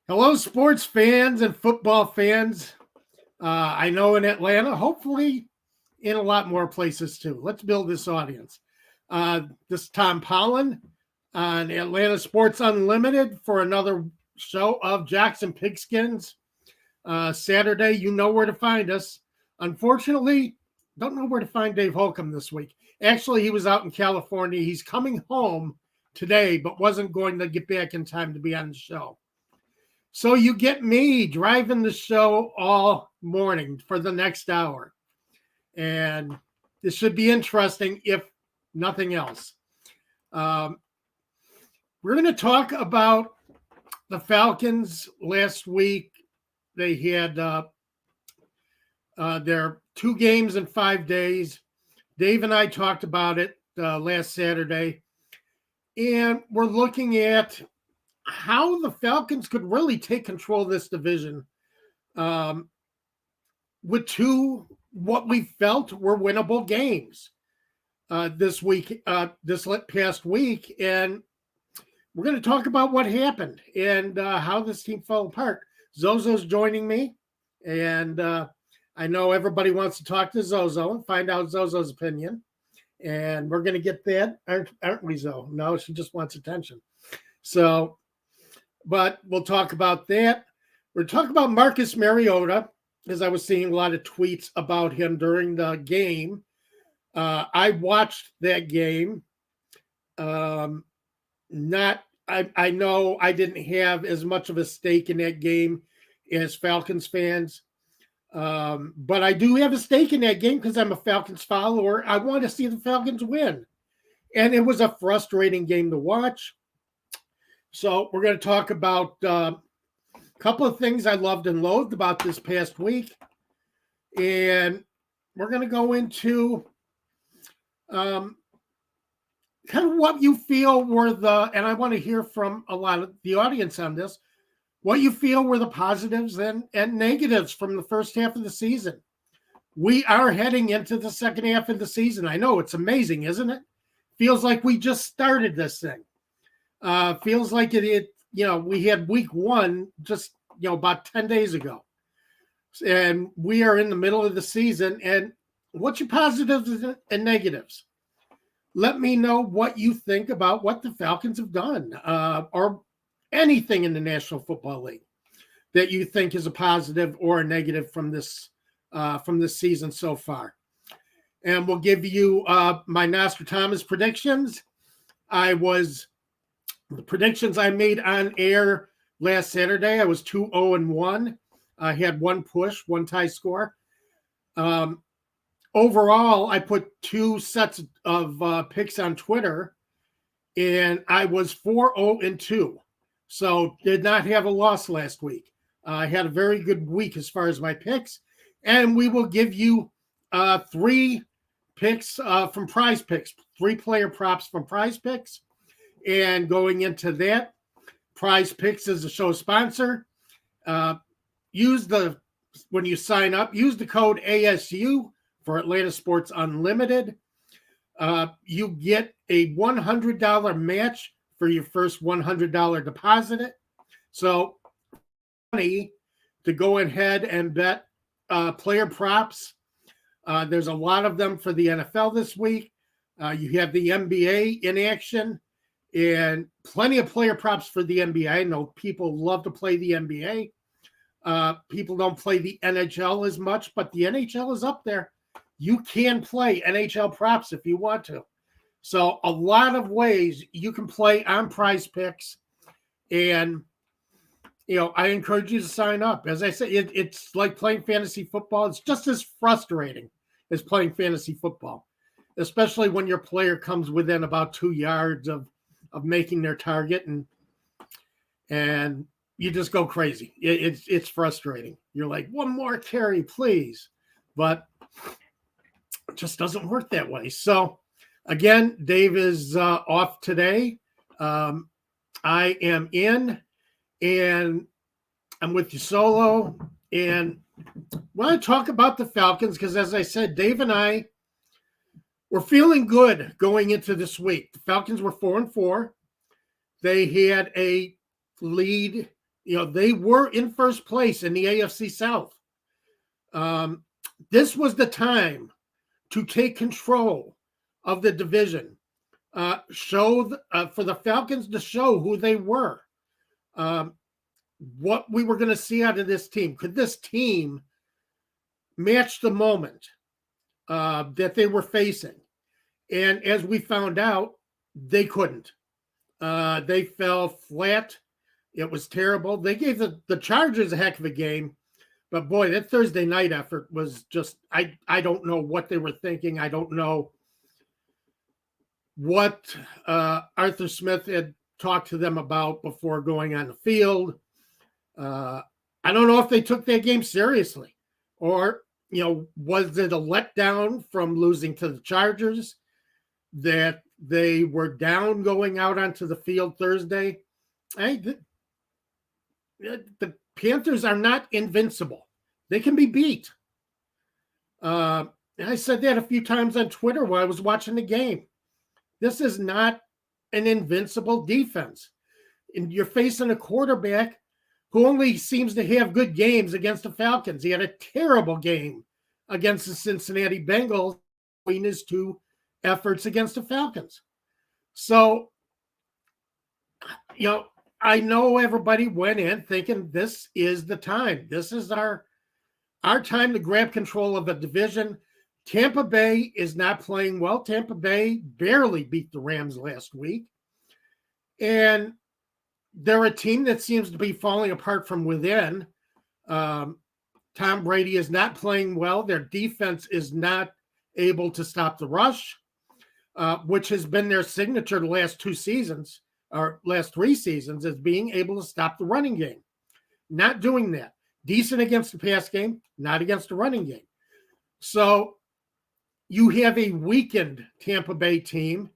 Hello, sports fans and football fans. I know in Atlanta, hopefully in a lot more places too. Let's build this audience. This is Tom Pollen on Atlanta Sports Unlimited for another show of Jackson Pigskins. Saturday, you know where to find us. Unfortunately, don't know where to find Dave Holcomb this week. Actually, he was out in California. He's coming home today, but wasn't going to get back in time to be on the show. So you get me driving the show all morning for the next hour. And this should be interesting if nothing else. We're going to talk about the Falcons last week. They had their 2 games in 5 days. Dave and I talked about it last Saturday. And we're looking at how the Falcons could really take control of this division with 2 what we felt were winnable games this past week. And we're going to talk about what happened and how this team fell apart. Zozo's joining me, and I know everybody wants to talk to Zozo and find out Zozo's opinion. And we're going to get that, aren't we, Zo? No, she just wants attention. So, but we'll talk about that. We're talking about Marcus Mariota, as I was seeing a lot of tweets about him during the game. I watched that game. I know I didn't have as much of a stake in that game as Falcons fans. But I do have a stake in that game because I'm a Falcons follower. I want to see the Falcons win. And it was a frustrating game to watch. So we're going to talk about a couple of things I loved and loathed about this past week. And we're going to go into kind of what you feel were and I want to hear from a lot of the audience on this, what you feel were the positives and negatives from the first half of the season. We are heading into the second half of the season. I know it's amazing, isn't it? Feels like we just started this thing. Feels like we had week 1 just, about 10 days ago. And we are in the middle of the season. And what's your positives and negatives? Let me know what you think about what the Falcons have done or anything in the National Football League that you think is a positive or a negative from this season so far. And we'll give you my Nostradamus predictions. The predictions I made on air last Saturday, I was 2-0-1. I had 1 push, 1 tie score. Overall, I put 2 sets of picks on Twitter, and I was 4-0-2. So did not have a loss last week. I had a very good week as far as my picks, and we will give you 3 picks from Prize Picks, 3 player props from Prize Picks. And going into that, Prize Picks is a show sponsor. When you sign up, use the code ASU for Atlanta Sports Unlimited. You get a $100 match for your first $100 deposit. So money to go ahead and bet player props. There's a lot of them for the NFL this week. You have the NBA in action and plenty of player props for the NBA. I know people love to play the NBA. People don't play the NHL as much, but the NHL is up there. You can play NHL props if you want to. So a lot of ways you can play on Prize Picks. And, I encourage you to sign up. As I said, it's like playing fantasy football. It's just as frustrating as playing fantasy football, especially when your player comes within about 2 yards of making their target and you just go crazy. It's frustrating. You're like, 1 more carry, please. But it just doesn't work that way. So, again, Dave is off today. I am in, and I'm with you solo. And I want to talk about the Falcons because, as I said, Dave and I were feeling good going into this week. The Falcons were 4-4. They had a lead They were in first place in the AFC South. This was the time to take control of the division. For the Falcons to show who they were, what we were going to see out of this team. Could this team match the moment that they were facing? And as we found out, they couldn't. They fell flat. It was terrible. They gave the Chargers a heck of a game. But boy, that Thursday night effort was just, I don't know what they were thinking. I don't know what Arthur Smith had talked to them about before going on the field. I don't know if they took that game seriously, or, was it a letdown from losing to the Chargers that they were down going out onto the field Thursday? The Panthers are not invincible. They can be beat. I said that a few times on Twitter while I was watching the game. This is not an invincible defense. And you're facing a quarterback who only seems to have good games against the Falcons. He had a terrible game against the Cincinnati Bengals in his two efforts against the Falcons. So, I know everybody went in thinking this is the time. This is our time to grab control of the division. Tampa Bay is not playing well. Tampa Bay barely beat the Rams last week. And they're a team that seems to be falling apart from within. Tom Brady is not playing well. Their defense is not able to stop the rush, which has been their signature the last 2 seasons, or last 3 seasons, as being able to stop the running game. Not doing that. Decent against the pass game, not against the running game. So you have a weakened Tampa Bay team.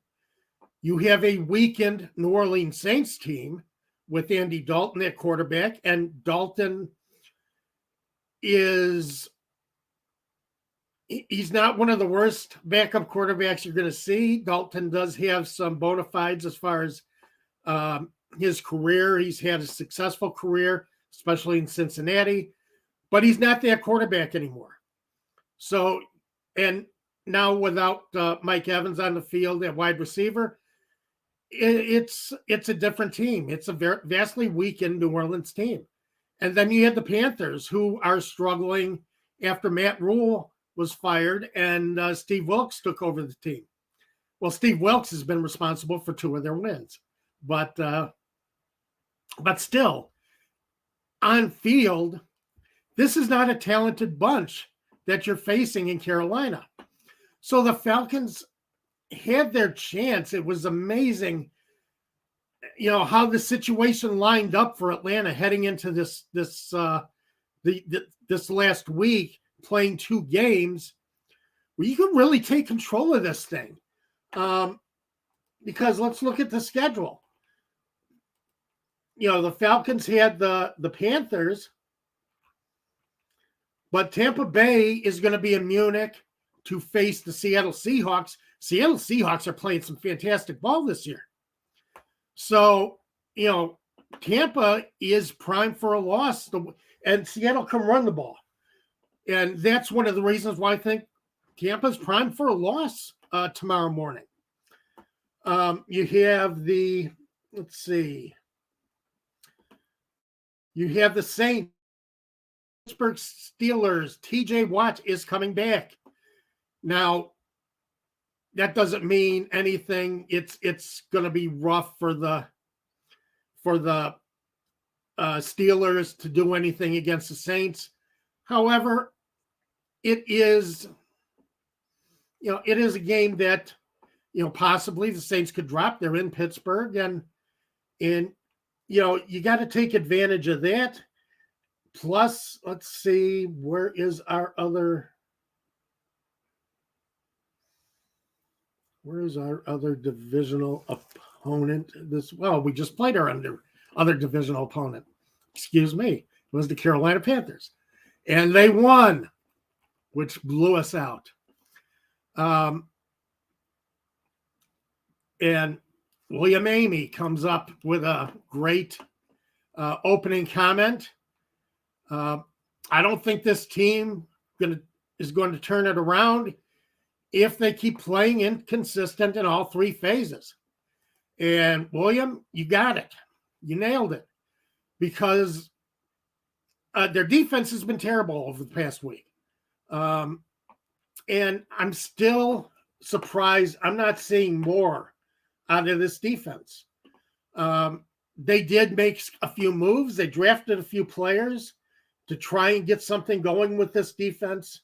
You have a weakened New Orleans Saints team with Andy Dalton at quarterback, and Dalton he's not one of the worst backup quarterbacks you're going to see. Dalton does have some bona fides as far as his career. He's had a successful career, especially in Cincinnati, but he's not that quarterback anymore. So, and now without Mike Evans on the field at wide receiver, it's a different team. It's a vastly weakened New Orleans team. And then you had the Panthers, who are struggling after Matt Rule was fired and Steve Wilkes took over the team. Well, Steve Wilkes has been responsible for 2 of their wins, but still, on field, this is not a talented bunch that you're facing in Carolina. So the Falcons had their chance. It was amazing, how the situation lined up for Atlanta heading into this last week, playing 2 games where you could really take control of this thing. Because let's look at the schedule. The Falcons had the Panthers, but Tampa Bay is going to be in Munich to face the Seattle Seahawks. Seattle Seahawks are playing some fantastic ball this year. So, Tampa is primed for a loss, and Seattle can run the ball. And that's one of the reasons why I think Tampa's primed for a loss tomorrow morning. You have the Saints, Pittsburgh Steelers. TJ Watt is coming back. Now, that doesn't mean anything. It's going to be rough for the Steelers to do anything against the Saints. However, it is a game that possibly the Saints could drop. They're in Pittsburgh, and you got to take advantage of that. Plus, let's see, where is our other divisional opponent? We just played our other divisional opponent. Excuse me. It was the Carolina Panthers. And they won, which blew us out. And William Amy comes up with a great opening comment. I don't think this team is going to turn it around if they keep playing inconsistent in all three phases. And William, you got it. You nailed it. Because their defense has been terrible over the past week. And I'm still surprised I'm not seeing more out of this defense. They did make a few moves. They drafted a few players to try and get something going with this defense.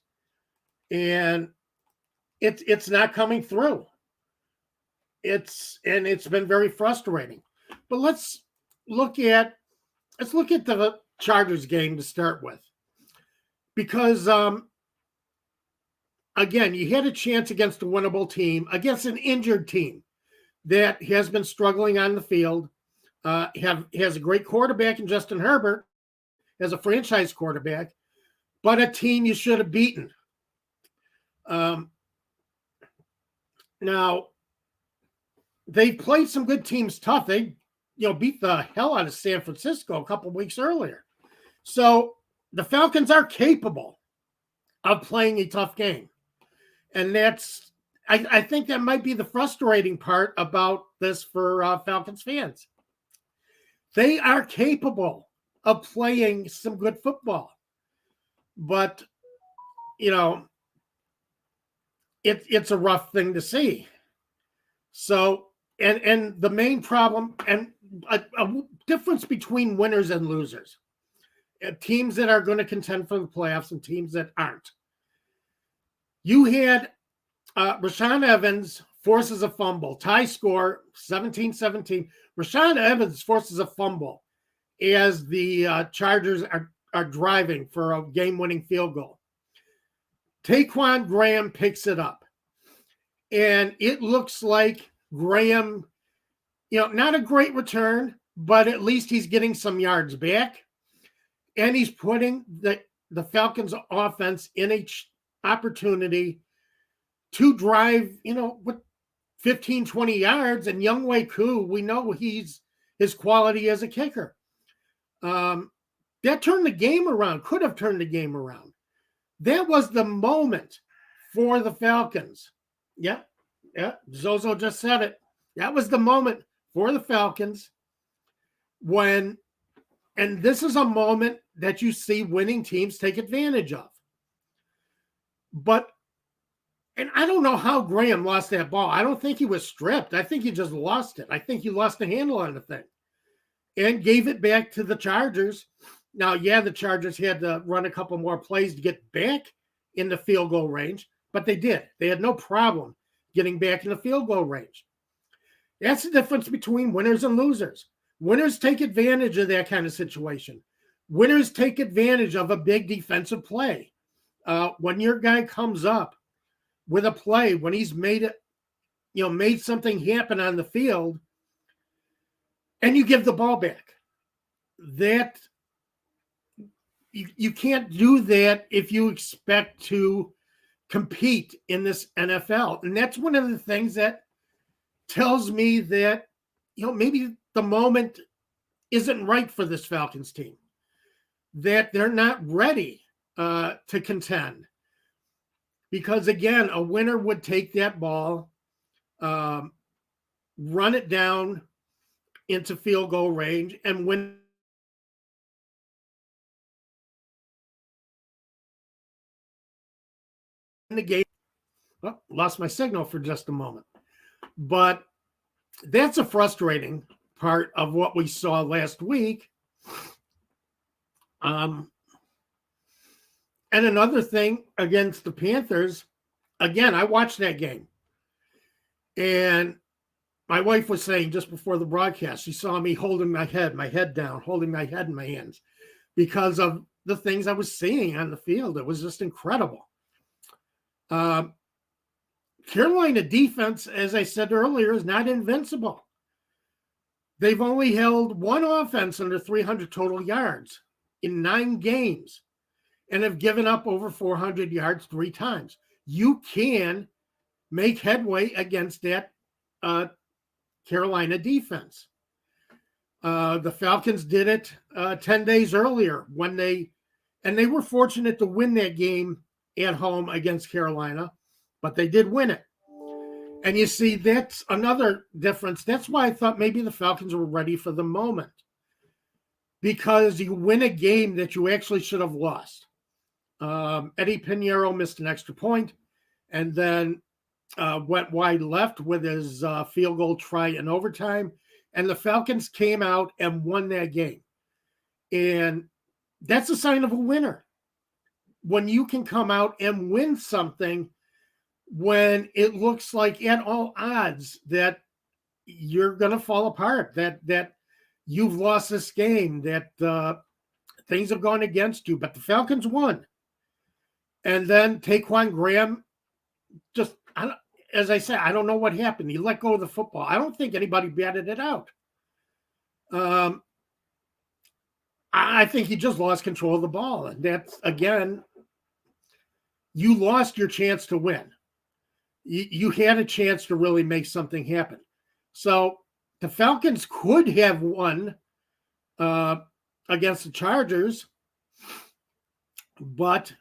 And it's not coming through. It's been very frustrating. But let's look at the Chargers game to start with. Because again, you had a chance against a winnable team, against an injured team that has been struggling on the field, has a great quarterback in Justin Herbert, as a franchise quarterback, but a team you should have beaten. Now, they played some good teams tough. They, beat the hell out of San Francisco a couple weeks earlier. So the Falcons are capable of playing a tough game. And I think that might be the frustrating part about this for Falcons fans. They are capable of playing some good football. But, it's a rough thing to see. So, and the main problem, and a difference between winners and losers, teams that are going to contend for the playoffs and teams that aren't. You had Rashaan Evans forces a fumble, tie score 17-17. Rashaan Evans forces a fumble as the Chargers are driving for a game-winning field goal. Taquan Graham picks it up. And it looks like Graham, not a great return, but at least he's getting some yards back. And he's putting the Falcons offense in a opportunity to drive, with 15, 20 yards. And Younghoe Koo, we know his quality as a kicker. That turned the game around, could have turned the game around. That was the moment for the Falcons. Yeah, Zozo just said it. That was the moment for the Falcons and this is a moment that you see winning teams take advantage of. And I don't know how Graham lost that ball. I don't think he was stripped. I think he just lost it. I think he lost the handle on the thing and gave it back to the Chargers. Now, the Chargers had to run a couple more plays to get back in the field goal range, but they did. They had no problem getting back in the field goal range. That's the difference between winners and losers. Winners take advantage of that kind of situation. Winners take advantage of a big defensive play. When your guy comes up with a play, when he's made something happen on the field, and you give the ball back, that you can't do that if you expect to compete in this NFL. And that's one of the things that tells me that, maybe the moment isn't right for this Falcons team, that they're not ready to contend. Because again, a winner would take that ball, run it down into field goal range and win the game. Oh, lost my signal for just a moment. But that's a frustrating part of what we saw last week. And another thing against the Panthers, again, I watched that game. And my wife was saying just before the broadcast, she saw me holding my head down, holding my head in my hands because of the things I was seeing on the field. It was just incredible. Carolina defense, as I said earlier, is not invincible. They've only held one offense under 300 total yards in 9 games and have given up over 400 yards 3 times. You can make headway against that Carolina defense. The Falcons did it 10 days earlier when they were fortunate to win that game at home against Carolina, but they did win it. And you see, that's another difference. That's why I thought maybe the Falcons were ready for the moment, because you win a game that you actually should have lost. Eddie Pinheiro missed an extra point and then went wide left with his field goal try in overtime. And the Falcons came out and won that game. And that's a sign of a winner. When you can come out and win something when it looks like at all odds that you're going to fall apart, that you've lost this game, that things have gone against you, but the Falcons won. And then Taquan Graham, just, as I said, I don't know what happened. He let go of the football. I don't think anybody batted it out. I think he just lost control of the ball. And that's, again, you lost your chance to win. You had a chance to really make something happen. So the Falcons could have won against the Chargers, but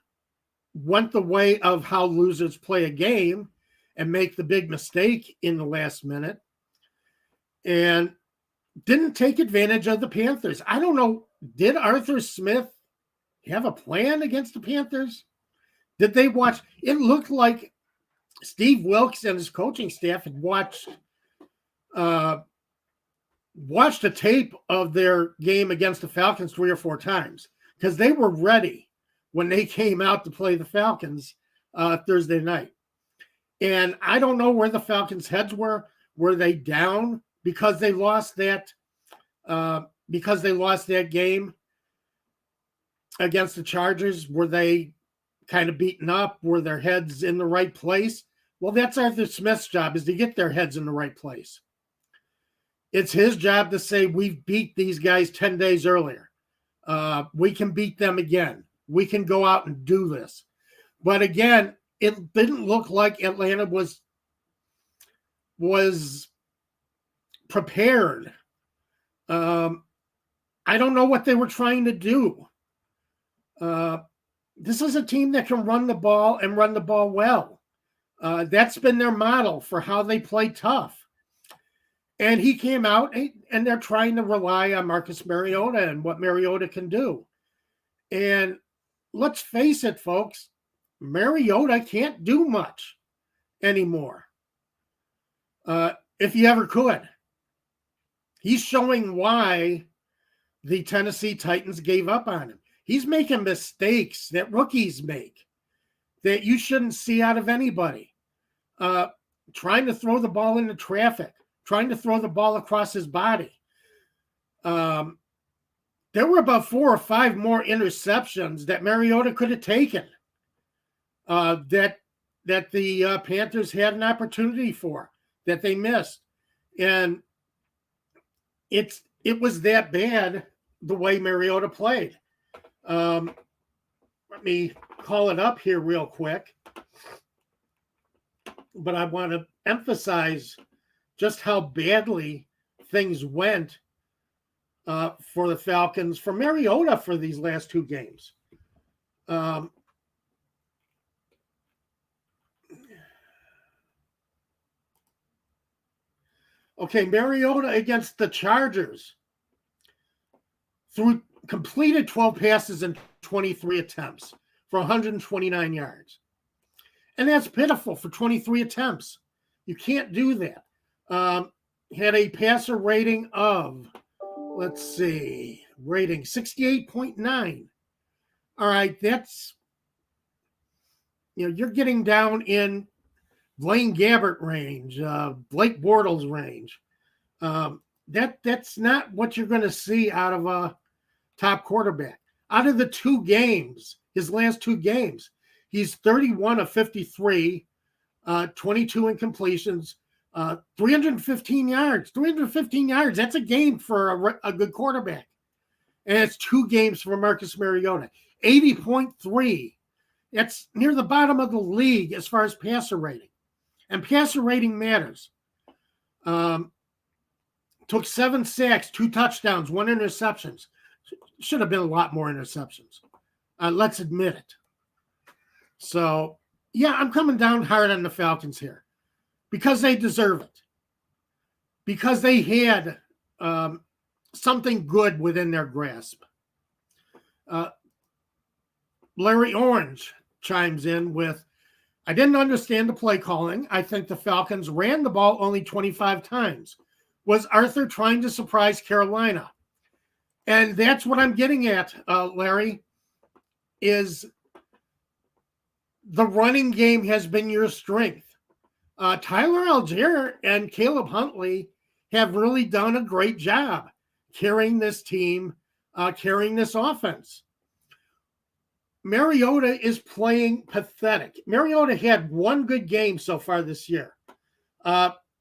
went the way of how losers play a game and make the big mistake in the last minute and didn't take advantage of the Panthers. I don't know. Did Arthur Smith have a plan against the Panthers? Did they watch? It looked like Steve Wilkes and his coaching staff had watched a tape of their game against the Falcons 3 or 4 times, because they were ready when they came out to play the Falcons Thursday night. And I don't know where the Falcons' heads were. Were they down because they lost that game against the Chargers? Were they kind of beaten up? Were their heads in the right place? Well, that's Arthur Smith's job, is to get their heads in the right place. It's his job to say, we've beat these guys 10 days earlier. We can beat them again. We can go out and do this. But again, it didn't look like Atlanta was prepared. I don't know what they were trying to do. This is a team that can run the ball and run the ball well. That's been their model for how they play tough. And he came out and they're trying to rely on Marcus Mariota and what Mariota can do. And let's face it, folks, Mariota can't do much anymore. If he ever could. He's showing why the Tennessee Titans gave up on him. He's making mistakes that rookies make that you shouldn't see out of anybody. Trying to throw the ball into traffic, trying to throw the ball across his body. There were about 4 or 5 more interceptions that Mariota could have taken that the Panthers had an opportunity for, that they missed. And it was that bad the way Mariota played. Let me call it up here real quick. But I want to emphasize just how badly things went for the Falcons, for Mariota, for these last 2 games. Okay, Mariota against the Chargers completed 12 passes and 23 attempts for 129 yards. And that's pitiful for 23 attempts. You can't do that. Had a passer rating of, rating 68.9. All right, that's, you're getting down in Blaine Gabbert range, Blake Bortles range. That's not what you're going to see out of a top quarterback. Out of the 2 games, his last 2 games, he's 31 of 53, 22 incompletions, 315 yards. 315 yards, that's a game for a good quarterback. And it's 2 games for Marcus Mariota. 80.3. That's near the bottom of the league as far as passer rating. And passer rating matters. took 7 sacks, 2 touchdowns, 1 interceptions. Should have been a lot more interceptions. Let's admit it. So, yeah, I'm coming down hard on the Falcons here because they deserve it. Because they had something good within their grasp. Larry Orange chimes in with, I didn't understand the play calling. I think the Falcons ran the ball only 25 times. Was Arthur trying to surprise Carolina? And that's what I'm getting at, Larry, is the running game has been your strength. Tyler Algier and Caleb Huntley have really done a great job carrying this team, carrying this offense. Mariota is playing pathetic. Mariota had one good game so far this year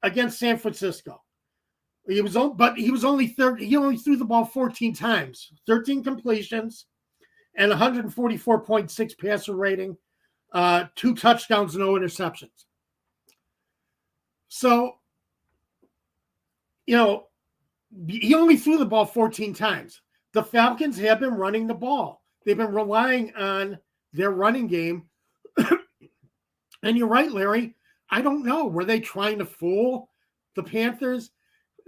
against San Francisco. He only threw the ball 14 times, 13 completions, and 144.6 passer rating, 2 touchdowns, no interceptions. So, he only threw the ball 14 times. The Falcons have been running the ball. They've been relying on their running game. And you're right, Larry. I don't know. Were they trying to fool the Panthers,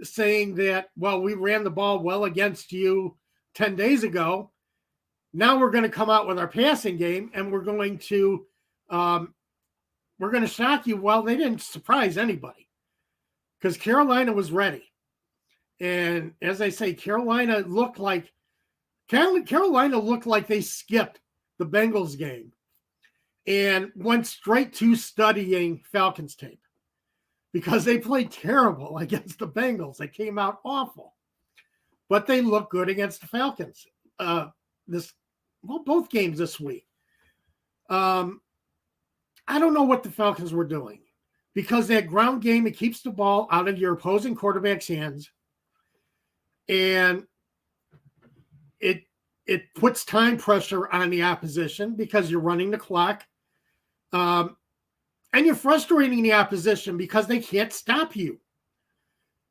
saying that, well, we ran the ball well against you 10 days ago. Now we're going to come out with our passing game and we're going to shock you. Well, they didn't surprise anybody because Carolina was ready. And as I say, Carolina looked like they skipped the Bengals game and went straight to studying Falcons tape because they played terrible against the Bengals. They came out awful, but they looked good against the Falcons. Both games this week. I don't know what the Falcons were doing because that ground game, it keeps the ball out of your opposing quarterback's hands. And it puts time pressure on the opposition because you're running the clock. And you're frustrating the opposition because they can't stop you.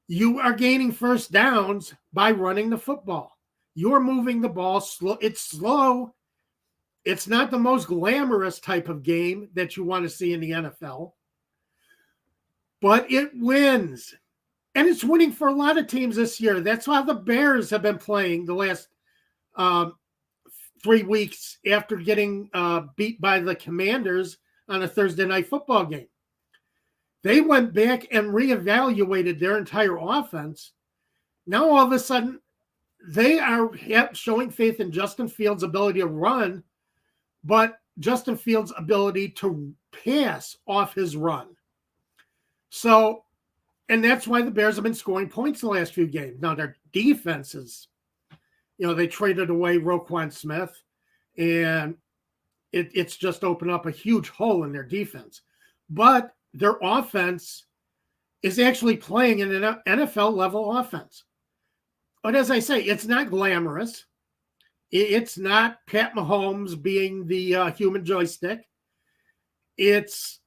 You are gaining first downs by running the football. You're moving the ball slow. It's slow. It's not the most glamorous type of game that you want to see in the NFL. But it wins. And it's winning for a lot of teams this year. That's how the Bears have been playing the last 3 weeks after getting beat by the Commanders on a Thursday night football game. They went back and reevaluated their entire offense. Now, all of a sudden, they are showing faith in Justin Fields' ability to run, but Justin Fields' ability to pass off his run. So, and that's why the Bears have been scoring points the last few games. Now, their defense is, they traded away Roquan Smith, and it's just opened up a huge hole in their defense. But their offense is actually playing in an NFL-level offense. But as I say, it's not glamorous. It's not Pat Mahomes being the human joystick. It's,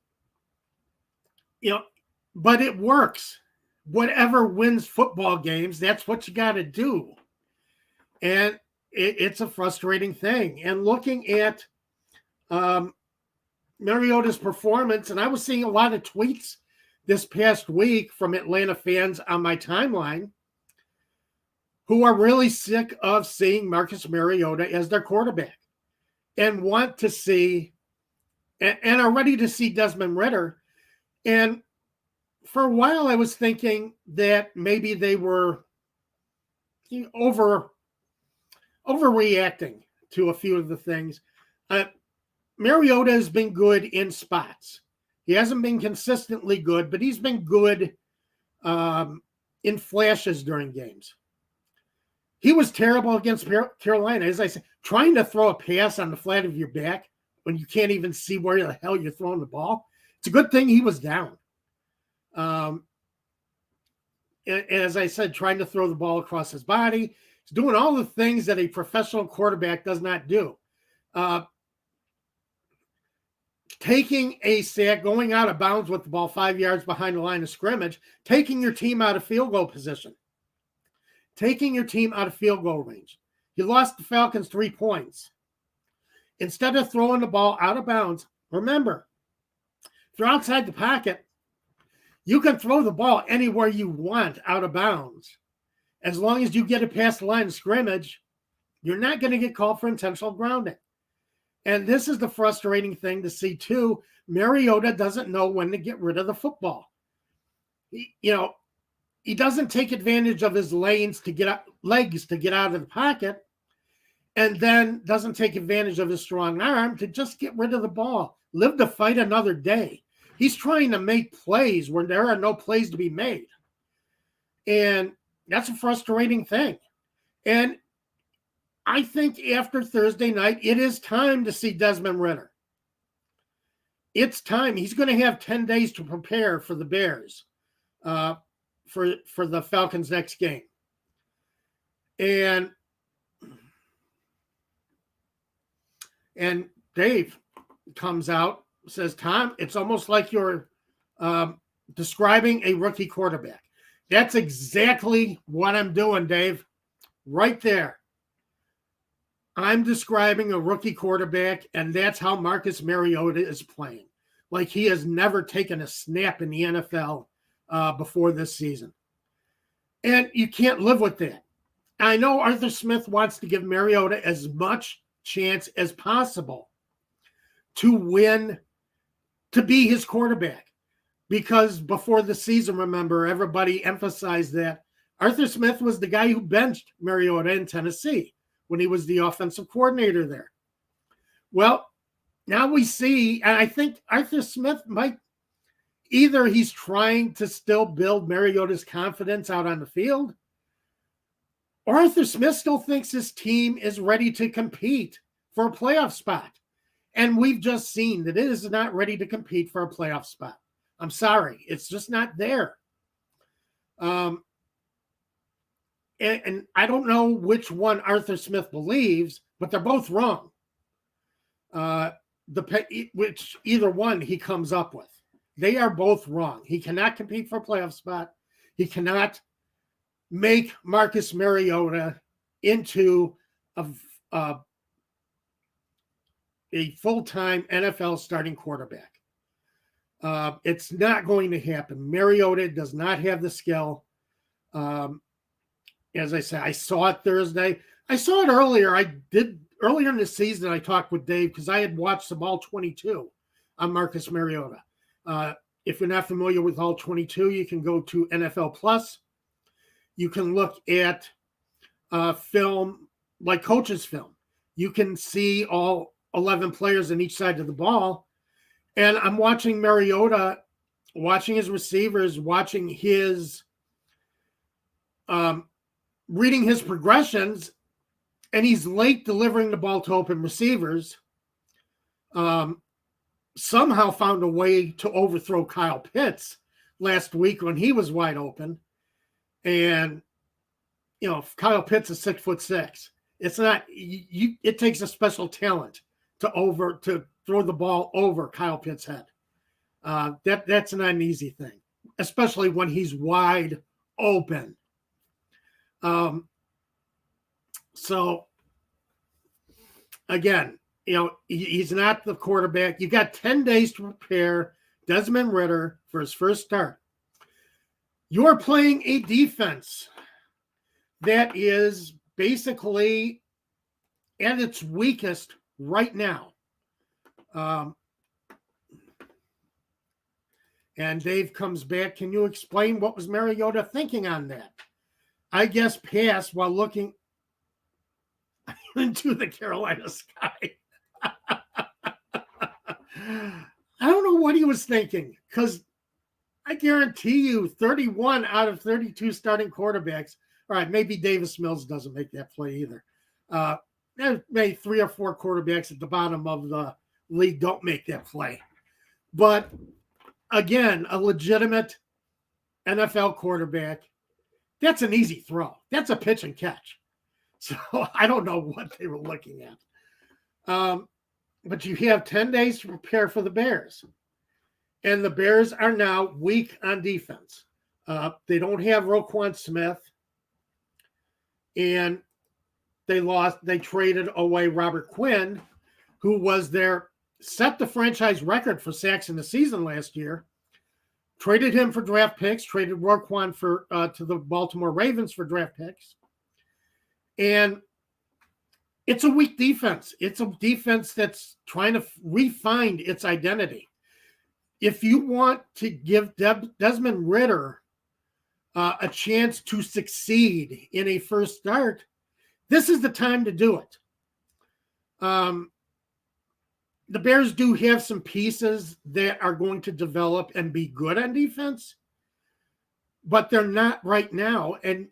but it works. Whatever wins football games, that's what you got to do. And it's a frustrating thing. And looking at Mariota's performance, and I was seeing a lot of tweets this past week from Atlanta fans on my timeline who are really sick of seeing Marcus Mariota as their quarterback and want to see and are ready to see Desmond Ridder. And for a while, I was thinking that maybe they were overreacting to a few of the things. Mariota has been good in spots. He hasn't been consistently good, but he's been good in flashes during games. He was terrible against Carolina. As I said, trying to throw a pass on the flat of your back when you can't even see where the hell you're throwing the ball. It's a good thing he was down. As I said, trying to throw the ball across his body. He's doing all the things that a professional quarterback does not do. Taking a sack, going out of bounds with the ball 5 yards behind the line of scrimmage, taking your team out of field goal position. taking your team out of field goal range. You lost the Falcons 3 points. Instead of throwing the ball out of bounds, remember, if you're outside the pocket, you can throw the ball anywhere you want out of bounds. As long as you get it past the line of scrimmage, you're not going to get called for intentional grounding. And this is the frustrating thing to see, too. Mariota doesn't know when to get rid of the football. He doesn't take advantage of his legs to get out of the pocket, and then doesn't take advantage of his strong arm to just get rid of the ball. Live to fight another day. He's trying to make plays where there are no plays to be made. And that's a frustrating thing. And I think after Thursday night, it is time to see Desmond Ridder. It's time. He's going to have 10 days to prepare for the Bears, for the Falcons' next game. And Dave comes out, says, Tom, it's almost like you're describing a rookie quarterback. That's exactly what I'm doing, Dave. Right there. I'm describing a rookie quarterback, and that's how Marcus Mariota is playing. Like he has never taken a snap in the NFL before this season. And you can't live with that. I know Arthur Smith wants to give Mariota as much chance as possible to win, to be his quarterback. Because before the season, remember, everybody emphasized that Arthur Smith was the guy who benched Mariota in Tennessee when he was the offensive coordinator there. Well, now we see, and I think Arthur Smith might, either he's trying to still build Mariota's confidence out on the field, or Arthur Smith still thinks his team is ready to compete for a playoff spot. And we've just seen that it is not ready to compete for a playoff spot. I'm sorry. It's just not there. And I don't know which one Arthur Smith believes, but they're both wrong. Which either one he comes up with. They are both wrong. He cannot compete for a playoff spot. He cannot make Marcus Mariota into a full-time NFL starting quarterback. It's not going to happen. Mariota does not have the skill. As I said, I saw it Thursday. I saw it earlier. Earlier in the season, I talked with Dave because I had watched some All 22 on Marcus Mariota. If you're not familiar with All 22, you can go to NFL Plus. You can look at film, like coaches' film. You can see all 11 players on each side of the ball. And I'm watching Mariota, watching his receivers, watching his reading his progressions, and he's late delivering the ball to open receivers. Somehow found a way to overthrow Kyle Pitts last week when he was wide open. And, Kyle Pitts is 6'6". It's not, it takes a special talent to throw the ball over Kyle Pitts' head. That's not an easy thing, especially when he's wide open. So again, he's not the quarterback. You got 10 days to prepare Desmond Ridder for his first start. You're playing a defense that is basically at its weakest right now. And Dave comes back. Can you explain what was Mariota thinking on that? I guess pass while looking into the Carolina sky. I don't know what he was thinking, because I guarantee you 31 out of 32 starting quarterbacks. All right, maybe Davis Mills doesn't make that play either. Maybe 3 or 4 quarterbacks at the bottom of the league don't make that play. But again, a legitimate NFL quarterback, that's an easy throw. That's a pitch and catch. So I don't know what they were looking at. But you have 10 days to prepare for the Bears. And the Bears are now weak on defense. They don't have Roquan Smith. and they traded away Robert Quinn, who was set the franchise record for sacks in the season last year. Traded him for draft picks, traded Roquan to the Baltimore Ravens for draft picks. And it's a weak defense. It's a defense that's trying to refine its identity. If you want to give Desmond Ridder a chance to succeed in a first start, this is the time to do it. The Bears do have some pieces that are going to develop and be good on defense, but they're not right now. And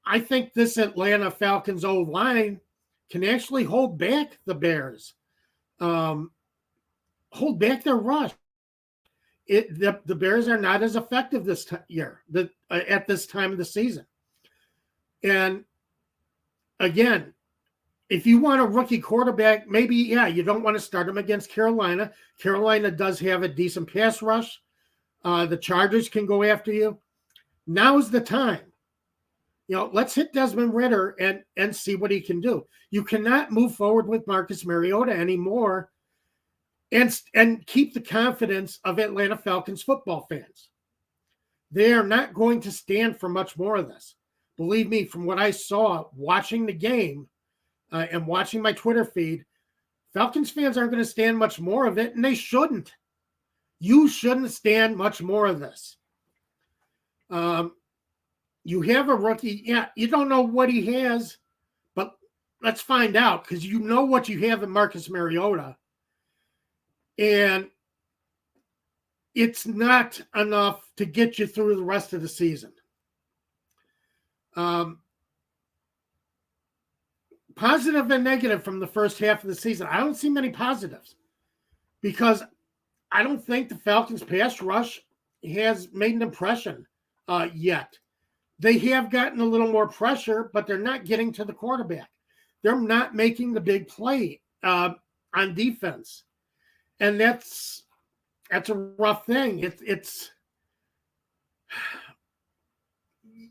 I think this Atlanta Falcons O-line can actually hold back the Bears, hold back their rush. The Bears are not as effective this year at this time of the season. And again, if you want a rookie quarterback, maybe, you don't want to start him against Carolina. Carolina does have a decent pass rush. The Chargers can go after you. Now's the time. Let's hit Desmond Ridder and see what he can do. You cannot move forward with Marcus Mariota anymore and keep the confidence of Atlanta Falcons football fans. They are not going to stand for much more of this. Believe me, from what I saw watching the game and watching my Twitter feed, Falcons fans aren't going to stand much more of it, and they shouldn't. You shouldn't stand much more of this. You have a rookie. Yeah, you don't know what he has, but let's find out, because you know what you have in Marcus Mariota. And it's not enough to get you through the rest of the season. Positive and negative from the first half of the season. I don't see many positives because I don't think the Falcons pass rush has made an impression yet. They have gotten a little more pressure, but they're not getting to the quarterback. They're not making the big play on defense. And that's a rough thing. It's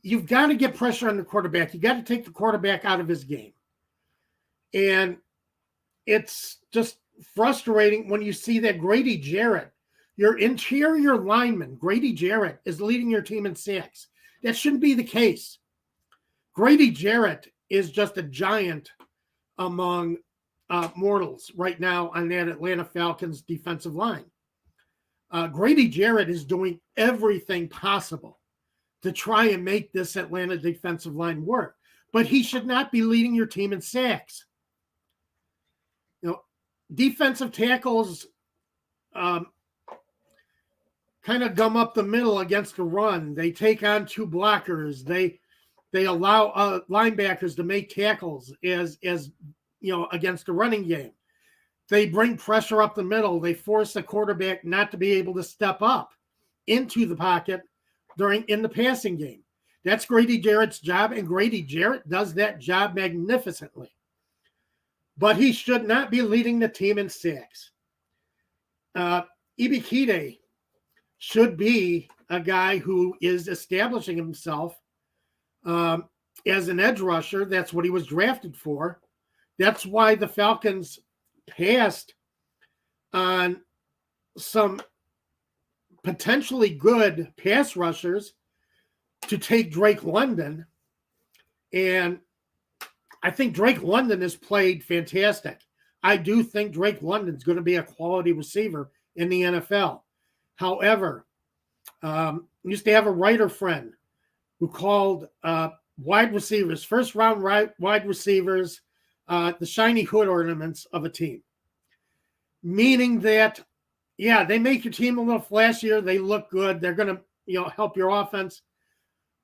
you've got to get pressure on the quarterback. You got to take the quarterback out of his game. And it's just frustrating when you see that Grady Jarrett, your interior lineman, Grady Jarrett, is leading your team in sacks. That shouldn't be the case. Grady Jarrett is just a giant among mortals right now on that Atlanta Falcons defensive line. Grady Jarrett is doing everything possible to try and make this Atlanta defensive line work, but he should not be leading your team in sacks. Defensive tackles kind of gum up the middle against a run. They take on two blockers. They allow linebackers to make tackles as against the running game. They bring pressure up the middle. They force the quarterback not to be able to step up into the pocket in the passing game. That's Grady Jarrett's job, and Grady Jarrett does that job magnificently. But he should not be leading the team in sacks. Ibikide should be a guy who is establishing himself as an edge rusher. That's what he was drafted for. That's why the Falcons passed on some potentially good pass rushers to take Drake London. And I think Drake London has played fantastic. I do think Drake London's going to be a quality receiver in the NFL. However, used to have a writer friend who called wide receivers, first-round wide receivers, the shiny hood ornaments of a team. Meaning that, they make your team a little flashier. They look good. They're going to, help your offense.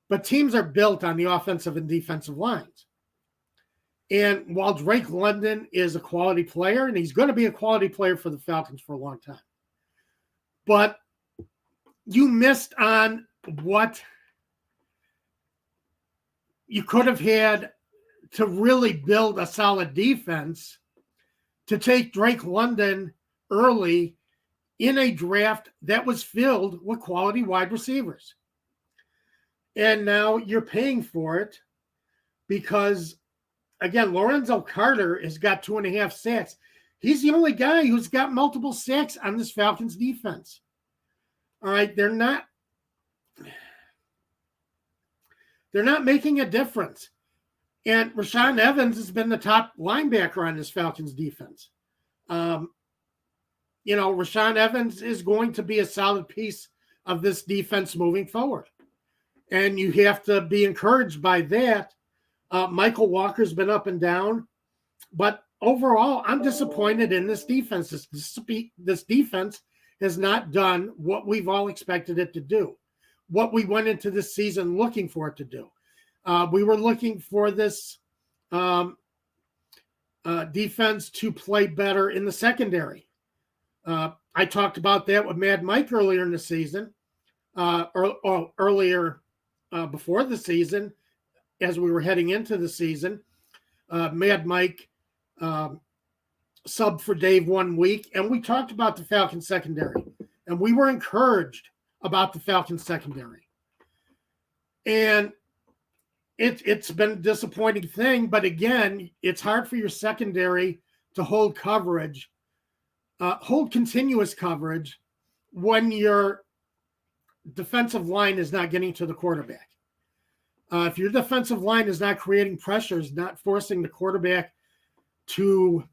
But teams are built on the offensive and defensive lines. And while Drake London is a quality player, and he's going to be a quality player for the Falcons for a long time, but you missed on what you could have had to really build a solid defense to take Drake London early in a draft that was filled with quality wide receivers. And now you're paying for it because, again, Lorenzo Carter has got 2.5 sacks. He's the only guy who's got multiple sacks on this Falcons defense. All right, they're not making a difference. And Rashaan Evans has been the top linebacker on this Falcons defense. Rashaan Evans is going to be a solid piece of this defense moving forward. And you have to be encouraged by that. Michael Walker's been up and down. But overall, I'm disappointed in this defense. This defense has not done what we've all expected it to do, what we went into this season looking for it to do. We were looking for this defense to play better in the secondary. I talked about that with Mad Mike earlier in the season, or earlier before the season, as we were heading into the season. Mad Mike subbed for Dave 1 week, and we talked about the Falcons secondary, and we were encouraged about the Falcons secondary. And it's been a disappointing thing, but again, it's hard for your secondary to hold coverage, hold continuous coverage when your defensive line is not getting to the quarterback. If your defensive line is not creating pressures, not forcing the quarterback to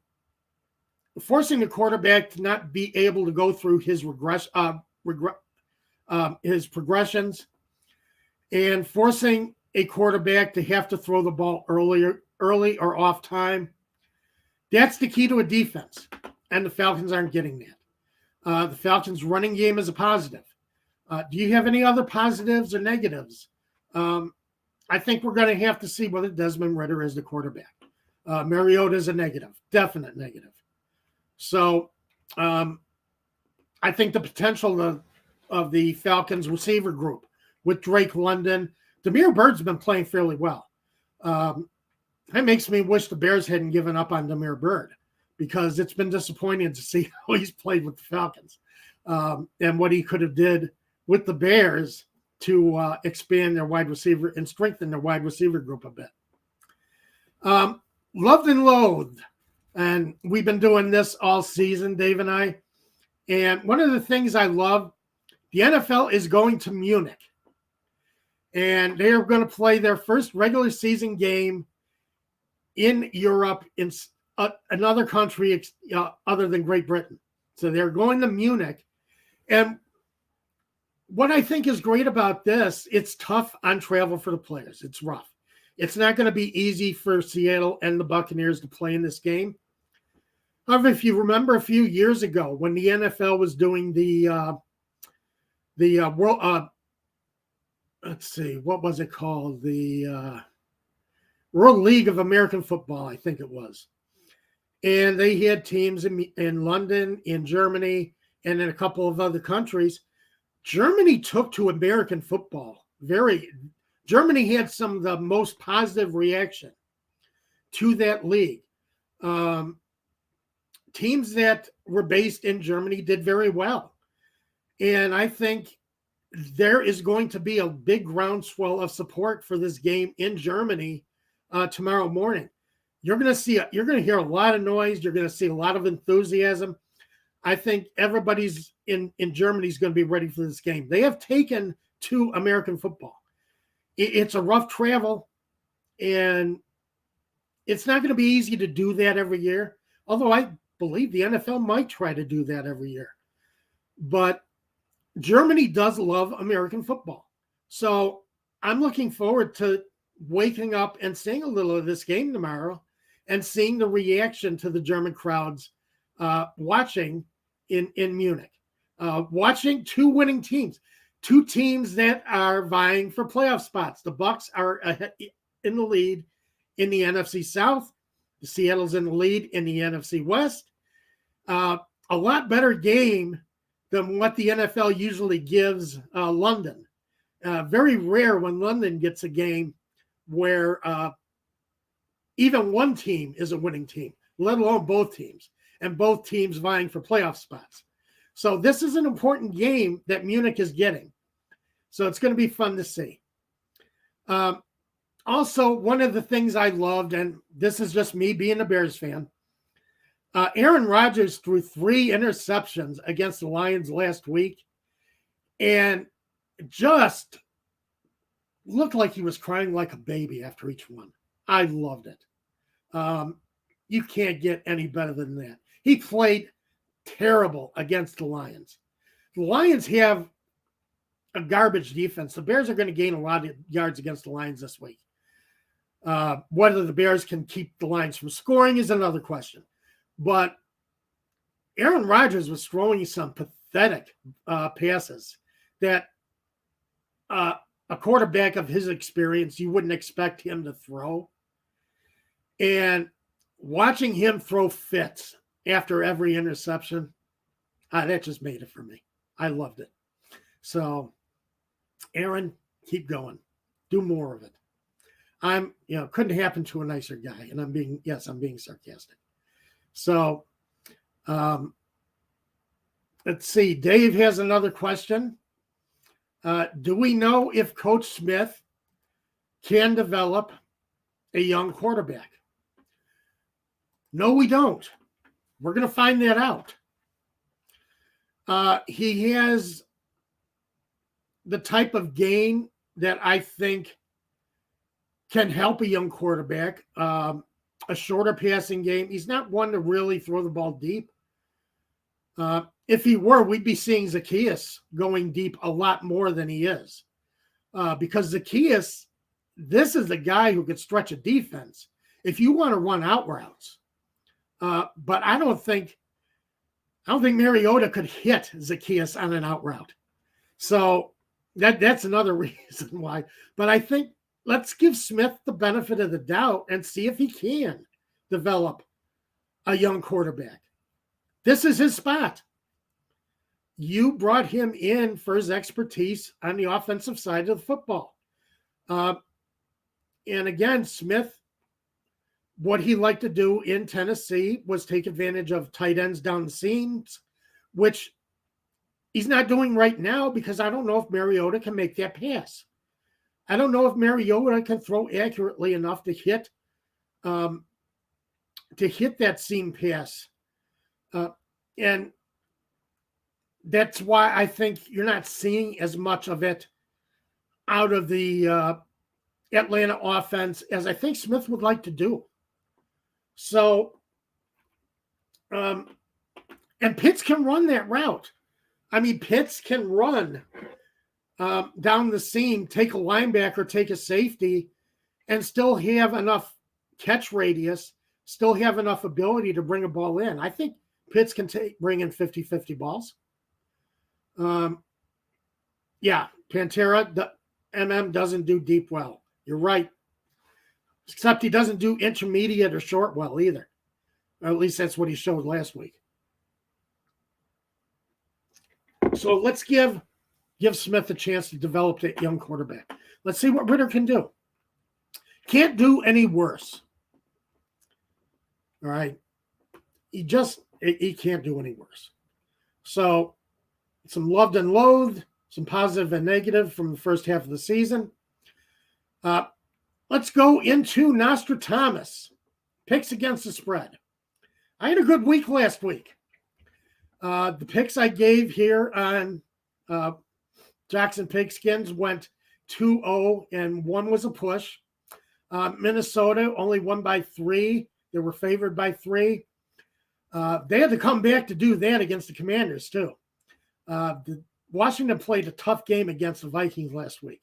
not be able to go through his his progressions, and forcing a quarterback to have to throw the ball early or off time, that's the key to a defense. And the Falcons aren't getting that. The Falcons' running game is a positive. Do you have any other positives or negatives? I think we're going to have to see whether Desmond Ridder is the quarterback. Mariota is a negative, definite negative. So I think the potential of the Falcons receiver group with Drake London, Damiere Byrd's been playing fairly well. That makes me wish the Bears hadn't given up on Damiere Byrd, because it's been disappointing to see how he's played with the Falcons and what he could have did with the Bears to expand their wide receiver and strengthen their wide receiver group a bit. Loved and loathed. And we've been doing this all season, Dave and I. And one of the things I love, the NFL is going to Munich. And they are going to play their first regular season game in Europe, in another country other than Great Britain. So they're going to Munich. And what I think is great about this, it's tough on travel for the players. It's rough. It's not going to be easy for Seattle and the Buccaneers to play in this game. However, if you remember a few years ago when the NFL was doing the World, let's see, what was it called? The World League of American Football, I think it was. And they had teams in London, in Germany, and in a couple of other countries. Germany took to American football. Germany had some of the most positive reaction to that league. Teams that were based in Germany did very well. And I think there is going to be a big groundswell of support for this game in Germany tomorrow morning. You're going to hear a lot of noise. You're going to see a lot of enthusiasm. I think everybody's in Germany is going to be ready for this game. They have taken to American football. It's a rough travel, and it's not going to be easy to do that every year. Although I believe the NFL might try to do that every year. But Germany does love American football. So I'm looking forward to waking up and seeing a little of this game tomorrow and seeing the reaction to the German crowds watching in Munich. Watching two winning teams, two teams that are vying for playoff spots. The Bucs are in the lead in the NFC South. Seattle's in the lead in the NFC West. A lot better game than what the NFL usually gives London. Very rare when London gets a game where even one team is a winning team, let alone both teams, and both teams vying for playoff spots. So this is an important game that Munich is getting. So it's going to be fun to see. Also, one of the things I loved, and this is just me being a Bears fan, Aaron Rodgers threw 3 interceptions against the Lions last week and just looked like he was crying like a baby after each one. I loved it. You can't get any better than that. He played terrible against the Lions. The Lions have a garbage defense. The Bears are going to gain a lot of yards against the Lions this week. Whether the Bears can keep the Lions from scoring is another question. But Aaron Rodgers was throwing some pathetic passes that a quarterback of his experience, you wouldn't expect him to throw. And watching him throw fits after every interception, that just made it for me. I loved it. So, Aaron, keep going. Do more of it. Couldn't happen to a nicer guy. And I'm being sarcastic. So, let's see. Dave has another question. Do we know if Coach Smith can develop a young quarterback? No, we don't. We're going to find that out. He has the type of game that I think can help a young quarterback. A shorter passing game. He's not one to really throw the ball deep. If he were, we'd be seeing Zacchaeus going deep a lot more than he is. Because Zacchaeus, this is the guy who could stretch a defense if you want to run out routes. But I don't think Mariota could hit Zacchaeus on an out route. So that's another reason why. But I think let's give Smith the benefit of the doubt and see if he can develop a young quarterback. This is his spot. You brought him in for his expertise on the offensive side of the football. And again, Smith, what he liked to do in Tennessee was take advantage of tight ends down the seams, which he's not doing right now because I don't know if Mariota can make that pass. I don't know if Mariota can throw accurately enough to hit that seam pass. And that's why I think you're not seeing as much of it out of the Atlanta offense as I think Smith would like to do. So, and Pitts can run that route. I mean, Pitts can run down the seam, take a linebacker, take a safety, and still have enough catch radius, still have enough ability to bring a ball in. I think Pitts can bring in 50-50 balls. Pantera, the MM doesn't do deep well. You're right. Except he doesn't do intermediate or short well either. Or at least that's what he showed last week. So let's give Smith a chance to develop that young quarterback. Let's see what Ritter can do. Can't do any worse. All right. He can't do any worse. So some loved and loathed, some positive and negative from the first half of the season. Let's go into Nostradamus. Picks against the spread. I had a good week last week. The picks I gave here on Jackson Pigskins went 2-0, and one was a push. Minnesota only won by 3. They were favored by 3. They had to come back to do that against the Commanders, too. Washington played a tough game against the Vikings last week.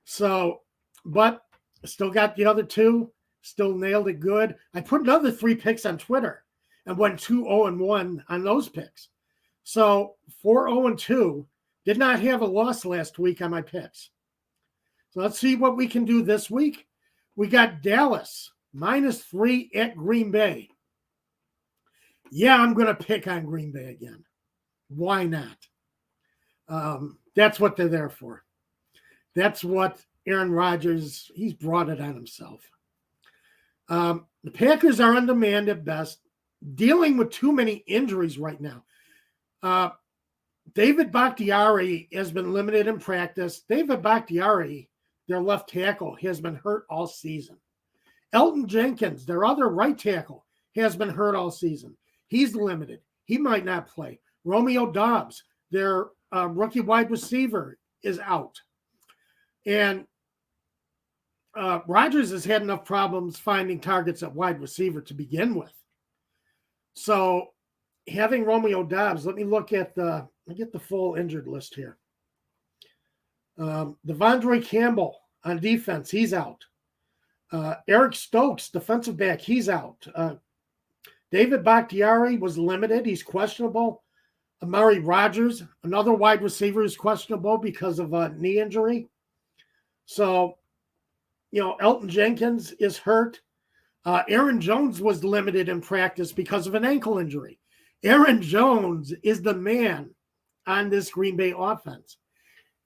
So, but still got the other 2, still nailed it good. I put another 3 picks on Twitter and went 2-0-1 on those picks. So 4-0-2, did not have a loss last week on my picks. So let's see what we can do this week. We got Dallas -3 at Green Bay. Yeah, I'm going to pick on Green Bay again. Why not? That's what they're there for. That's what Aaron Rodgers, he's brought it on himself. The Packers are on demand at best, dealing with too many injuries right now. David Bakhtiari has been limited in practice. David Bakhtiari, their left tackle, has been hurt all season. Elton Jenkins, their other right tackle, has been hurt all season. He's limited. He might not play. Romeo Doubs, their rookie wide receiver, is out. And Rodgers has had enough problems finding targets at wide receiver to begin with. So having Romeo Doubs, let me get the full injured list here. Devondre Campbell on defense, he's out. Eric Stokes, defensive back, he's out. David Bakhtiari was limited. He's questionable. Amari Rodgers, another wide receiver, is questionable because of a knee injury. So, Elton Jenkins is hurt. Aaron Jones was limited in practice because of an ankle injury. Aaron Jones is the man on this Green Bay offense.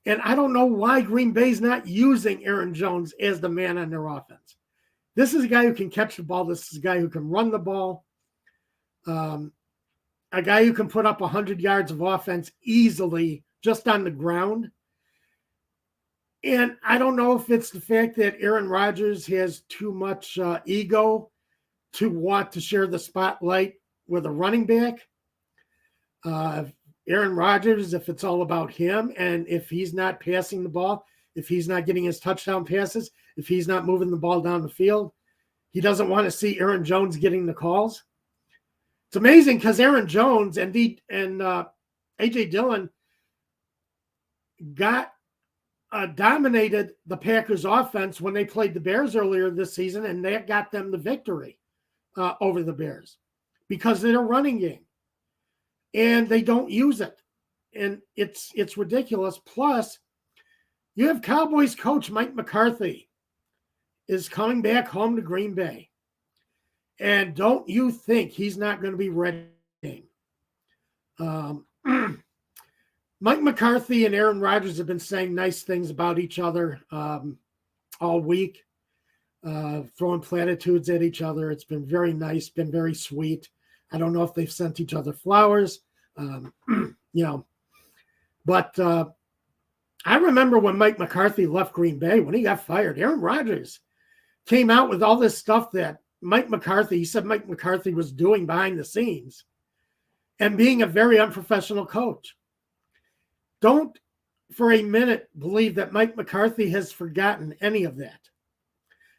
And I don't know why Green Bay's not using Aaron Jones as the man on their offense. This is a guy who can catch the ball. This is a guy who can run the ball. A guy who can put up 100 yards of offense easily just on the ground. And I don't know if it's the fact that Aaron Rodgers has too much ego to want to share the spotlight with a running back. Aaron Rodgers, if it's all about him, and if he's not passing the ball, if he's not getting his touchdown passes, if he's not moving the ball down the field, he doesn't want to see Aaron Jones getting the calls. It's amazing because Aaron Jones and A.J. Dillon dominated the Packers offense when they played the Bears earlier this season, and that got them the victory over the Bears because of their running game. And they don't use it. And it's ridiculous. Plus, you have Cowboys coach Mike McCarthy is coming back home to Green Bay. And don't you think he's not going to be ready? Mike McCarthy and Aaron Rodgers have been saying nice things about each other all week, throwing platitudes at each other. It's been very nice, been very sweet. I don't know if they've sent each other flowers, but I remember when Mike McCarthy left Green Bay, when he got fired, Aaron Rodgers came out with all this stuff that he said Mike McCarthy was doing behind the scenes and being a very unprofessional coach. Don't for a minute believe that Mike McCarthy has forgotten any of that.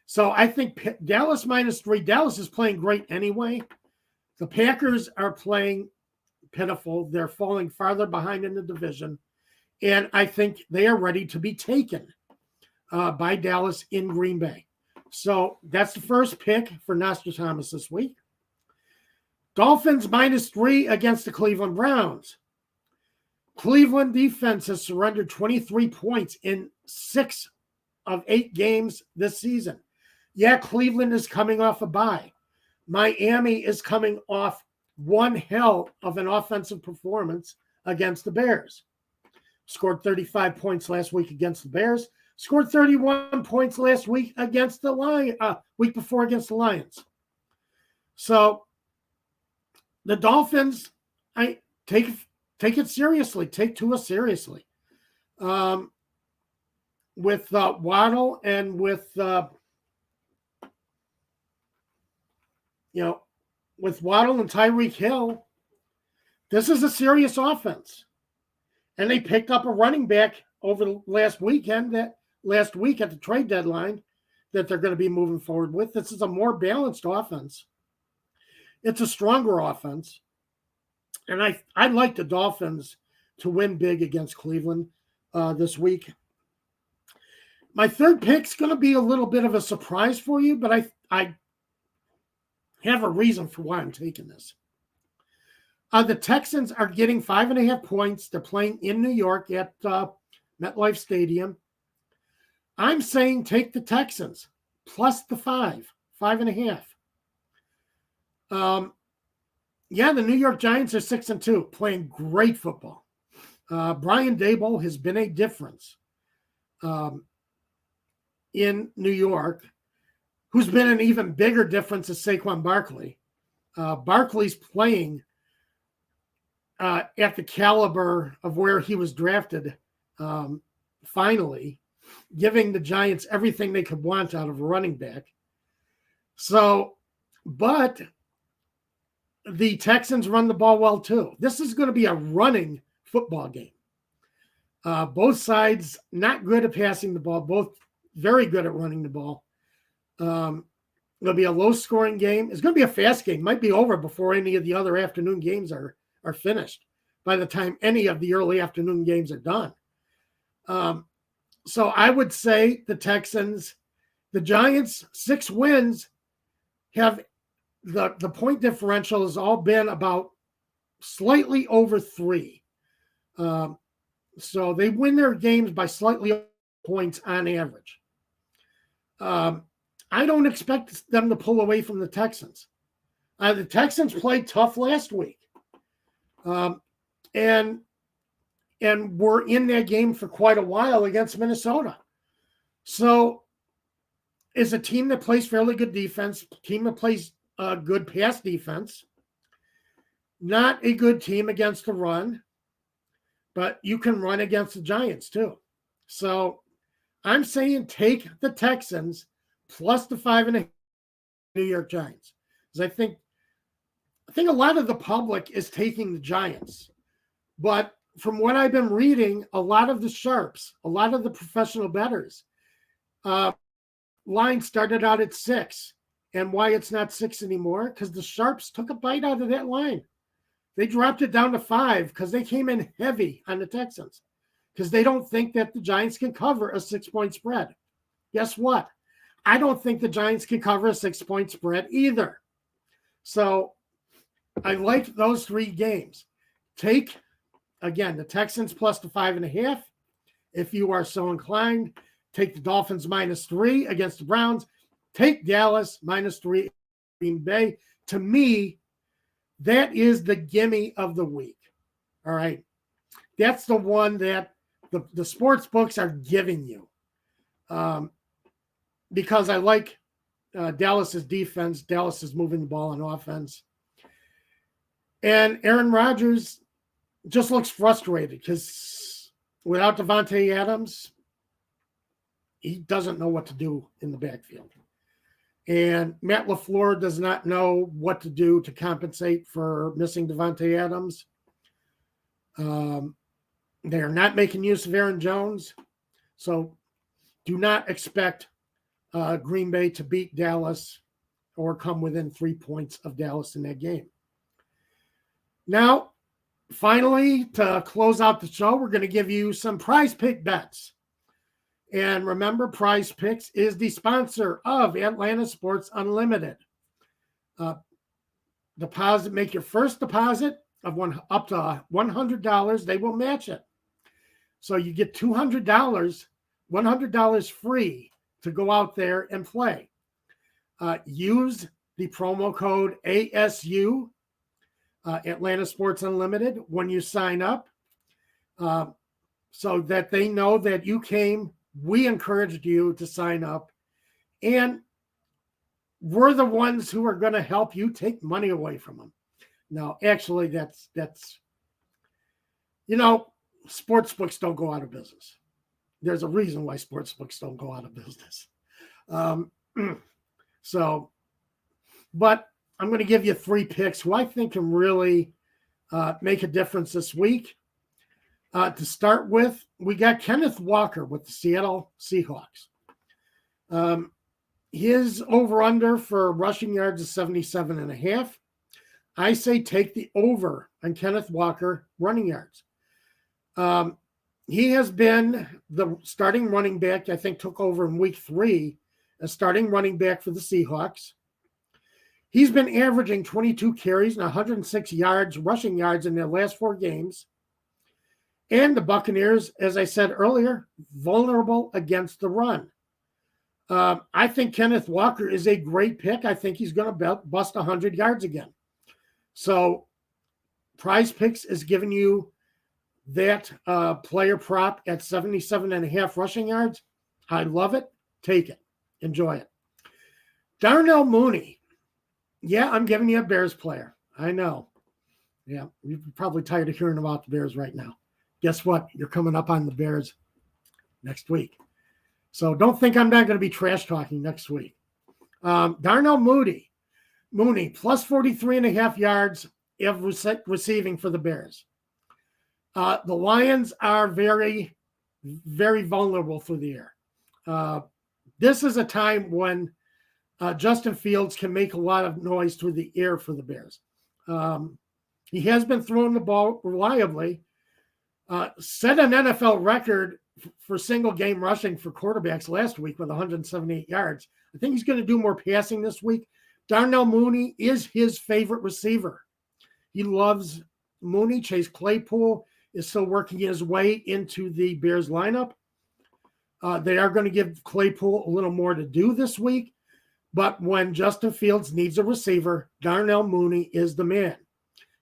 So I think Dallas -3. Dallas is playing great anyway. The Packers are playing pitiful. They're falling farther behind in the division. And I think they are ready to be taken by Dallas in Green Bay. So that's the first pick for Nostradamus this week. Dolphins -3 against the Cleveland Browns. Cleveland defense has surrendered 23 points in 6 of 8 games this season. Yeah, Cleveland is coming off a bye. Miami is coming off one hell of an offensive performance against the Bears. Scored 35 points last week against the Bears. Scored 31 points last week against the week before against the Lions. So the Dolphins, I take it seriously. Take Tua seriously. With Waddle and with Waddle and Tyreek Hill, this is a serious offense. And they picked up a running back over the last week at the trade deadline that they're going to be moving forward with. This is a more balanced offense. It's a stronger offense. And I'd like the Dolphins to win big against Cleveland this week. My third pick's going to be a little bit of a surprise for you, but I have a reason for why I'm taking this. The Texans are getting 5.5 points. They're playing in New York at MetLife Stadium. I'm saying take the Texans plus the 5.5. Yeah, the New York Giants are 6-2, playing great football. Brian Daboll has been a difference in New York. Who's been an even bigger difference is Saquon Barkley. Barkley's playing at the caliber of where he was drafted finally. giving the Giants everything they could want out of a running back. So, but the Texans run the ball well too. This is going to be a running football game. Both sides not good at passing the ball, both very good at running the ball. It'll be a low-scoring game. It's going to be a fast game. Might be over before any of the other afternoon games are finished, by the time any of the early afternoon games are done. So I would say the Giants, 6 wins, have the point differential has all been about slightly over 3. So they win their games by slightly points on average. I don't expect them to pull away from the Texans. The Texans played tough last week, and were in that game for quite a while against Minnesota. So, it's a team that plays fairly good defense, team that plays good pass defense. Not a good team against the run, but you can run against the Giants too. So, I'm saying take the Texans plus the 5.5 New York Giants. Because I think a lot of the public is taking the Giants. But from what I've been reading, a lot of the sharps, a lot of the professional bettors, line started out at 6. And why it's not 6 anymore? Because the sharps took a bite out of that line. They dropped it down to 5 because they came in heavy on the Texans. Because they don't think that the Giants can cover a 6-point spread. Guess what? I don't think the Giants can cover a 6-point spread either. So I like those 3 games. Take, again, the Texans plus the 5.5. If you are so inclined, take the Dolphins -3 against the Browns. Take Dallas -3 Green Bay. To me, that is the gimme of the week. All right. That's the one that the sports books are giving you. Because I like Dallas's defense. Dallas is moving the ball on offense. And Aaron Rodgers just looks frustrated because without Davante Adams, he doesn't know what to do in the backfield. And Matt LaFleur does not know what to do to compensate for missing Davante Adams. They are not making use of Aaron Jones. So do not expect Green Bay to beat Dallas or come within 3 points of Dallas in that game. Now, finally, to close out the show, we're going to give you some Prize Pick bets. And remember, Prize Picks is the sponsor of Atlanta Sports Unlimited. Make your first deposit of up to $100. They will match it. So you get $200, $100 free to go out there and play. Use the promo code ASU, Atlanta Sports Unlimited, when you sign up, so that they know that you came. We encouraged you to sign up, and we're the ones who are going to help you take money away from them. Now, actually, that's sports books don't go out of business. There's a reason why sports books don't go out of business. But I'm going to give you 3 picks who I think can really make a difference this week. To start with, we got Kenneth Walker with the Seattle Seahawks. His over-under for rushing yards is 77.5. I say take the over on Kenneth Walker running yards. He has been the starting running back, I think took over in week 3 as starting running back for the Seahawks. He's been averaging 22 carries and 106 yards, rushing yards in their last 4 games. And the Buccaneers, as I said earlier, vulnerable against the run. I think Kenneth Walker is a great pick. I think he's going to bust 100 yards again. So Prize Picks is giving you that player prop at 77.5 rushing yards. I love it. Take it. Enjoy it. Darnell Mooney. Yeah, I'm giving you a Bears player. I know. Yeah, you're probably tired of hearing about the Bears right now. Guess what? You're coming up on the Bears next week. So don't think I'm not going to be trash talking next week. Darnell Mooney, plus 43.5 yards of receiving for the Bears. The Lions are very, very vulnerable through the air. This is a time when Justin Fields can make a lot of noise through the air for the Bears. He has been throwing the ball reliably, set an NFL record for single game rushing for quarterbacks last week with 178 yards. I think he's going to do more passing this week. Darnell Mooney is his favorite receiver. He loves Mooney. Chase Claypool is still working his way into the Bears lineup. They are going to give Claypool a little more to do this week. But when Justin Fields needs a receiver, Darnell Mooney is the man.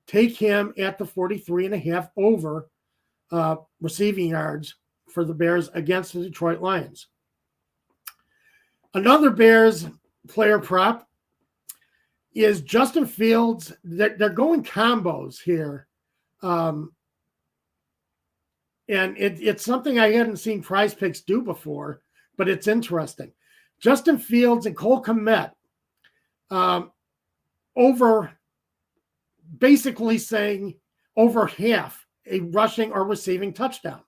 Take him at the 43.5 over receiving yards for the Bears against the Detroit Lions. Another Bears player prop is Justin Fields. They're going combos here. And it's something I hadn't seen Prize Picks do before, but it's interesting. Justin Fields and Cole Kmet over, basically saying over half a rushing or receiving touchdown.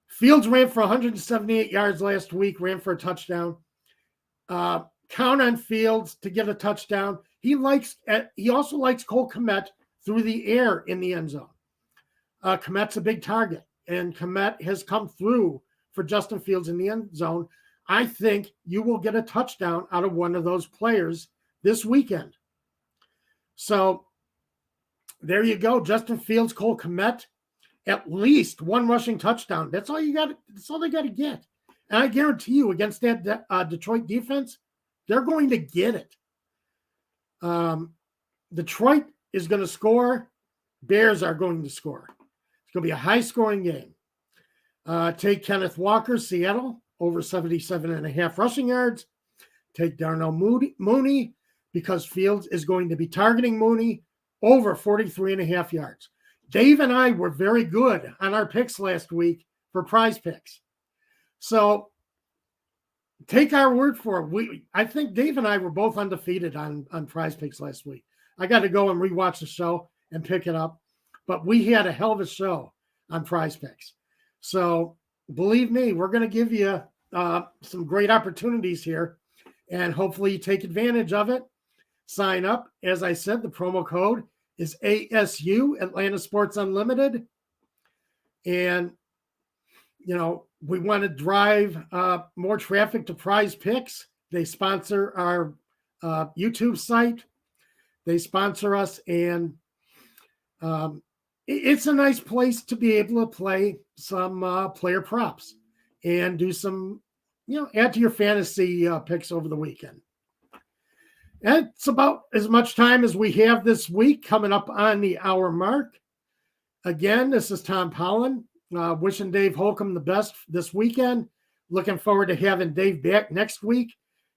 Fields ran for 178 yards last week, ran for a touchdown. Count on Fields to get a touchdown. He also likes Cole Kmet through the air in the end zone. Kmet's a big target, and Kmet has come through for Justin Fields in the end zone. I think you will get a touchdown out of one of those players this weekend. So there you go. Justin Fields, Cole Kmet, at least one rushing touchdown. That's all you got. That's all they got to get. And I guarantee you, against that Detroit defense, they're going to get it. Detroit is going to score. Bears are going to score. It's going to be a high-scoring game. Take Kenneth Walker, Seattle, over 77.5 rushing yards. Take Darnell Mooney, because Fields is going to be targeting Mooney, over 43.5 yards. Dave and I were very good on our picks last week for Prize Picks. So take our word for it. I think Dave and I were both undefeated on Prize Picks last week. I got to go and rewatch the show and pick it up. But we had a hell of a show on Prize Picks. So believe me, we're going to give you some great opportunities here. And hopefully you take advantage of it. Sign up. As I said, the promo code is ASU, Atlanta Sports Unlimited. And, you know, we want to drive more traffic to Prize Picks. They sponsor our YouTube site. They sponsor us, and it's a nice place to be able to play some player props and do some, add to your fantasy picks over the weekend. And it's about as much time as we have this week, coming up on the hour mark. Again, this is Tom Pollen, wishing Dave Holcomb the best this weekend. Looking forward to having Dave back next week.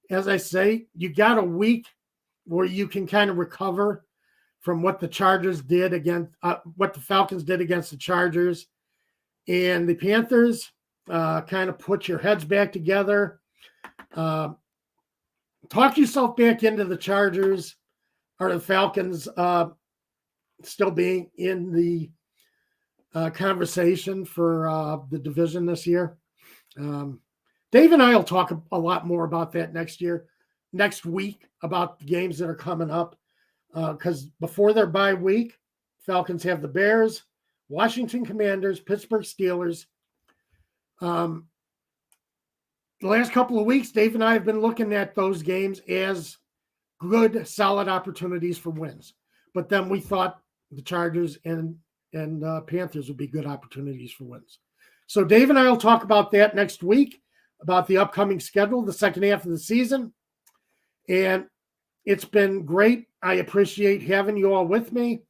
As I say, you got a week where you can kind of recover from what the Chargers did against, what the Falcons did against the Chargers. And the Panthers, kind of put your heads back together. Talk yourself back into the Chargers or the Falcons still being in the conversation for the division this year. Dave and I will talk a lot more about that next week, about the games that are coming up. Because before their bye week, Falcons have the Bears, Washington Commanders, Pittsburgh Steelers. The last couple of weeks, Dave and I have been looking at those games as good, solid opportunities for wins. But then we thought the Chargers and Panthers would be good opportunities for wins. So Dave and I will talk about that next week, about the upcoming schedule, the second half of the season. And it's been great. I appreciate having you all with me.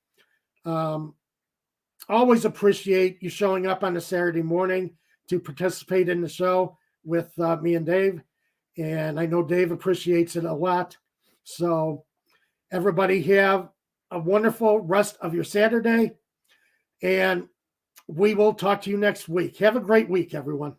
Always appreciate you showing up on a Saturday morning to participate in the show with me and Dave. And I know Dave appreciates it a lot. So everybody have a wonderful rest of your Saturday. And we will talk to you next week. Have a great week, everyone.